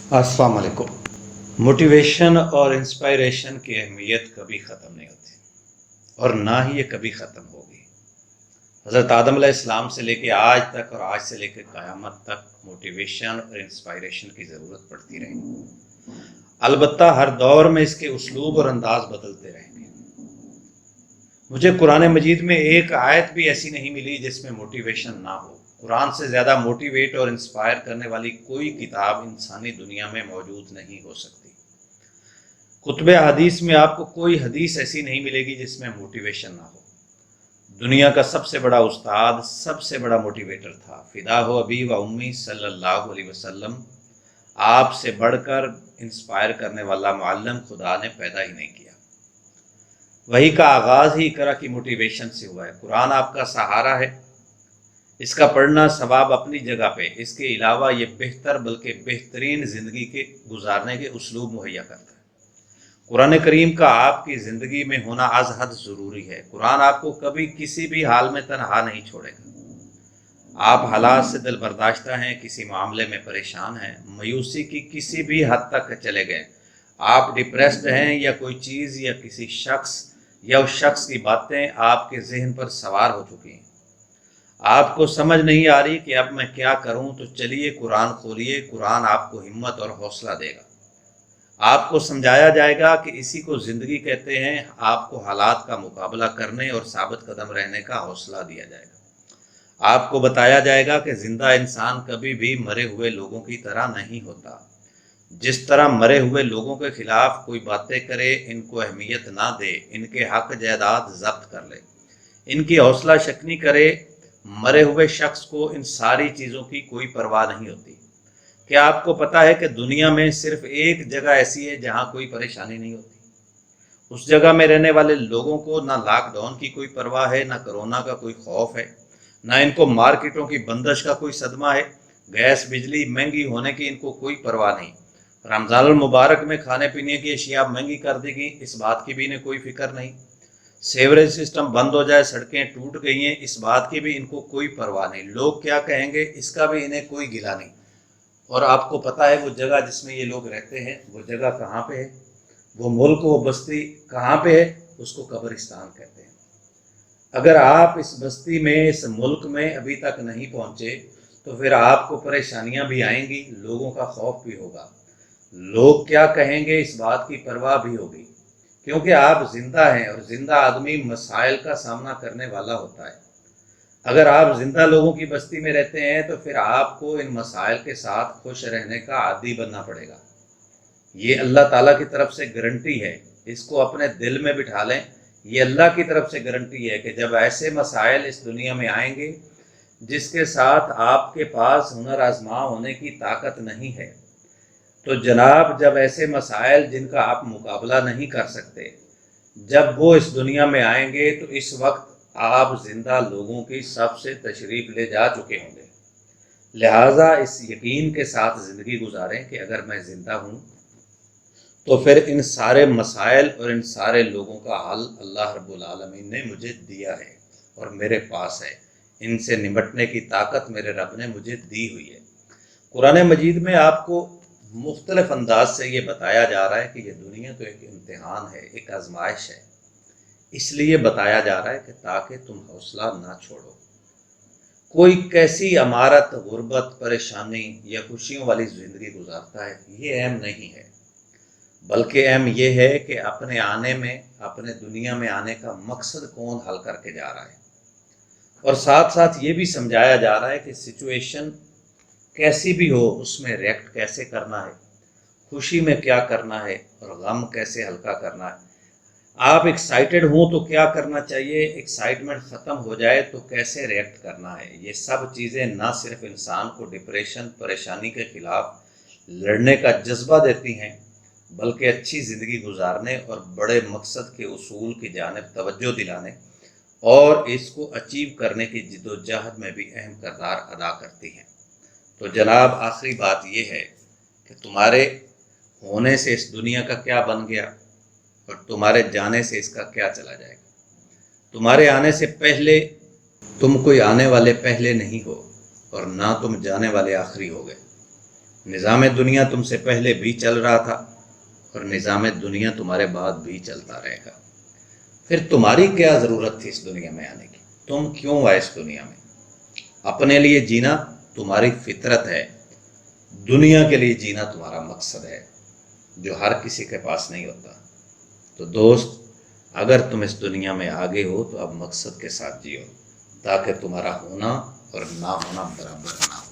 अस्सलाम वालेकुम। मोटिवेशन और इंस्पायरेशन की अहमियत कभी ख़त्म नहीं होती और ना ही ये कभी ख़त्म होगी। हज़रत आदम अलैहिस्सलाम से लेके आज तक और आज से लेकर क़यामत तक मोटिवेशन और इंस्पायरेशन की ज़रूरत पड़ती रहेगी। अलबत्ता हर दौर में इसके उसलूब और अंदाज बदलते रहेंगे। मुझे कुरान मजीद में एक आयत भी ऐसी नहीं मिली जिसमें मोटिवेशन ना हो। कुरान से ज़्यादा मोटिवेट और इंस्पायर करने वाली कोई किताब इंसानी दुनिया में मौजूद नहीं हो सकती। कुतुब हदीस में आपको कोई हदीस ऐसी नहीं मिलेगी जिसमें मोटिवेशन ना हो। दुनिया का सबसे बड़ा उस्ताद, सबसे बड़ा मोटिवेटर था। फिदा हो अबी व उम्मी सल्लल्लाहु अलैहि वसल्लम। आपसे बढ़कर इंस्पायर करने वाला मुअल्लिम खुदा ने पैदा ही नहीं किया। वही का आगाज़ ही इकरा की मोटिवेशन से हुआ है। कुरान आपका सहारा है। इसका पढ़ना सवाब अपनी जगह पे, इसके अलावा ये बेहतर बल्कि बेहतरीन ज़िंदगी के गुजारने के उसलूब मुहैया करता है। कुरान करीम का आपकी ज़िंदगी में होना आज हद ज़रूरी है। कुरान आपको कभी किसी भी हाल में तनहा नहीं छोड़ेगा। आप हालात से दिल बर्दाश्ता हैं, किसी मामले में परेशान हैं, मायूसी की किसी भी हद तक चले गए, आप डिप्रेस्ड हैं या कोई चीज़ या किसी शख्स या उस शख्स की बातें आपके जहन पर सवार हो चुकी हैं, आपको समझ नहीं आ रही कि अब मैं क्या करूं, तो चलिए कुरान खोलिए। कुरान आपको हिम्मत और हौसला देगा। आपको समझाया जाएगा कि इसी को ज़िंदगी कहते हैं। आपको हालात का मुकाबला करने और साबित कदम रहने का हौसला दिया जाएगा। आपको बताया जाएगा कि ज़िंदा इंसान कभी भी मरे हुए लोगों की तरह नहीं होता। जिस तरह मरे हुए लोगों के खिलाफ कोई बातें करे, इनको अहमियत ना दे, इनके हक जायदाद जब्त कर ले, इनकी हौसला शकनी करे, मरे हुए शख्स को इन सारी चीज़ों की कोई परवाह नहीं होती। क्या आपको पता है कि दुनिया में सिर्फ एक जगह ऐसी है जहां कोई परेशानी नहीं होती? उस जगह में रहने वाले लोगों को ना लॉकडाउन की कोई परवाह है, ना कोरोना का कोई खौफ है, ना इनको मार्केटों की बंदिश का कोई सदमा है। गैस बिजली महंगी होने की इनको कोई परवाह नहीं। रमज़ानुल मुबारक में खाने पीने की अशिया महंगी कर देगी, इस बात की भी इन्हें कोई फिक्र नहीं। सेवरेज सिस्टम बंद हो जाए, सड़कें टूट गई हैं, इस बात की भी इनको कोई परवाह नहीं। लोग क्या कहेंगे, इसका भी इन्हें कोई गिला नहीं। और आपको पता है वो जगह जिसमें ये लोग रहते हैं, वो जगह कहाँ पे है, वो मुल्क, वो बस्ती कहाँ पे है? उसको कब्रिस्तान कहते हैं। अगर आप इस बस्ती में, इस मुल्क में अभी तक नहीं पहुँचे तो फिर आपको परेशानियाँ भी आएंगी, लोगों का खौफ भी होगा, लोग क्या कहेंगे इस बात की परवाह भी होगी, क्योंकि आप जिंदा हैं और जिंदा आदमी मसाइल का सामना करने वाला होता है। अगर आप जिंदा लोगों की बस्ती में रहते हैं तो फिर आपको इन मसाइल के साथ खुश रहने का आदी बनना पड़ेगा। ये अल्लाह ताला की तरफ से गारंटी है, इसको अपने दिल में बिठा लें। ये अल्लाह की तरफ से गारंटी है कि जब ऐसे मसाइल इस दुनिया में आएंगे जिसके साथ आपके पास हुनर आजमा होने की ताकत नहीं है, तो जनाब जब ऐसे मसाइल जिनका आप मुकाबला नहीं कर सकते, जब वो इस दुनिया में आएंगे, तो इस वक्त आप जिंदा लोगों की सबसे तशरीफ़ ले जा चुके होंगे। लिहाजा इस यकीन के साथ ज़िंदगी गुजारें कि अगर मैं ज़िंदा हूँ तो फिर इन सारे मसाइल और इन सारे लोगों का हल अल्लाह रब्बुल आलमीन ने मुझे दिया है और मेरे पास है। इनसे निपटने की ताकत मेरे रब ने मुझे दी हुई है। कुरान मजीद में आपको मुख्तलिफ अंदाज से ये बताया जा रहा है कि ये दुनिया तो एक इम्तिहान है, एक आजमाइश है। इसलिए बताया जा रहा है कि ताकि तुम हौसला ना छोड़ो। कोई कैसी अमारत, गुर्बत, परेशानी या खुशियों वाली ज़िंदगी गुजारता है, ये अहम नहीं है, बल्कि अहम ये है कि अपने आने में, अपने दुनिया में आने का मकसद कौन हल करके जा रहा है। और साथ साथ ये भी समझाया जा रहा है कि सिचुएशन कैसी भी हो उसमें रिएक्ट कैसे करना है, खुशी में क्या करना है और गम कैसे हल्का करना है। आप एक्साइटेड हों तो क्या करना चाहिए, एक्साइटमेंट ख़त्म हो जाए तो कैसे रिएक्ट करना है। ये सब चीज़ें ना सिर्फ इंसान को डिप्रेशन, परेशानी के ख़िलाफ़ लड़ने का जज्बा देती हैं, बल्कि अच्छी ज़िंदगी गुजारने और बड़े मकसद के उसूल की जानिब तवज्जो दिलाने और इसको अचीव करने की जिद्दोजहद में भी अहम किरदार अदा करती हैं। तो जनाब आखिरी बात यह है कि तुम्हारे होने से इस दुनिया का क्या बन गया और तुम्हारे जाने से इसका क्या चला जाएगा। तुम्हारे आने से पहले तुम कोई आने वाले पहले नहीं हो और ना तुम जाने वाले आखिरी हो गए। نظام دنیا تم سے پہلے بھی چل رہا تھا اور نظام دنیا تمہارے بعد بھی چلتا رہے گا۔ پھر تمہاری کیا ضرورت تھی اس دنیا میں آنے کی؟ تم کیوں آئے اس دنیا میں؟ اپنے لیے جینا تمہاری فطرت ہے، دنیا کے لیے جینا تمہارا مقصد ہے، جو ہر کسی کے پاس نہیں ہوتا۔ تو دوست، اگر تم اس دنیا میں آگے ہو تو اب مقصد کے ساتھ جیو، تاکہ تمہارا ہونا اور نہ ہونا برابر نہ ہو۔